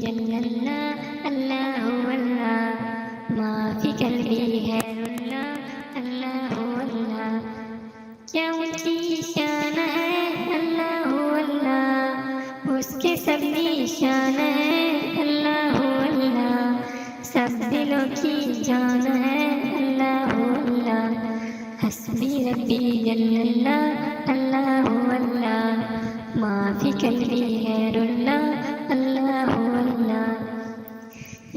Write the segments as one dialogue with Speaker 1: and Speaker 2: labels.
Speaker 1: جل اللہ اللہ اللہ، ما فی قلبی غیر اللہ اللہ اللہ، کیا اونچی شان ہے اللہ اللہ، اس کے سب نشان ہے اللہ اللہ، سب دلوں کی جان ہے اللہ اللہ، حسبی ربی جل اللہ اللہ اللہ، ما فی قلبی غیر اللہ اللہ اللہ،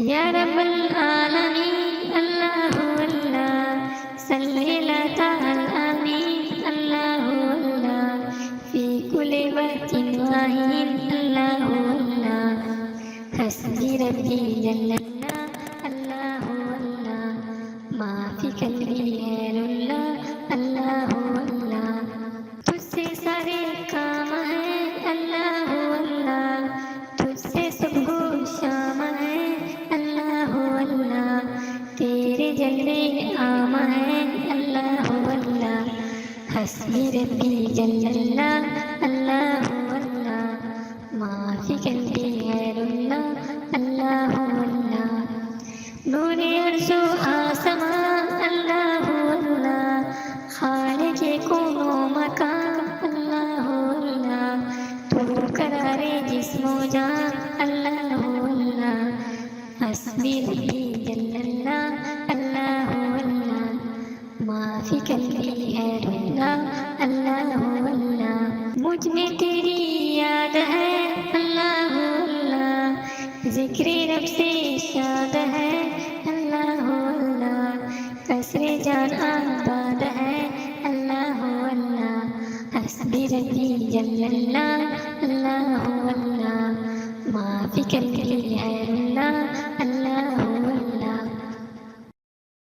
Speaker 1: یا رب العالمین اللہ اللہ، صلی اللہ تعالی اللہ اللہ، فی کل وقت واحد اللہ اللہ، حسبی ربی جل اللہ اللہ اللہ، ما فی قلبی غیر اللہ اللہ اللہ، تجھ سے سارے کام ہیں اللہ اللہ، تجھ سے صبح و شام ہے اللہ اللہ، تیرے جلوے عام ہے اللہ اللہ، حسبی ربی جل اللہ اللہ اللہ، ما فی قلبی غیر اللہ اللہ اللہ، نور عرش و آسمان اللہ اللہ، خالق کون و مکان اللہ اللہ، تو قرار جسم و جان اللہ اللہ، حسبی ربی جل اللہ اللہ اللہ، ما فی قلبی غیر اللہ اللہ اللہ، مجھ میں تیری یاد ہے اللہ اللہ، ذکر رب سے شاد ہے اللہ اللہ، قصر جان آباد ہے اللہ اللہ، حسبی ربی جل اللہ اللہ اللہ، ما فی قلبی غیر اللہ اللہ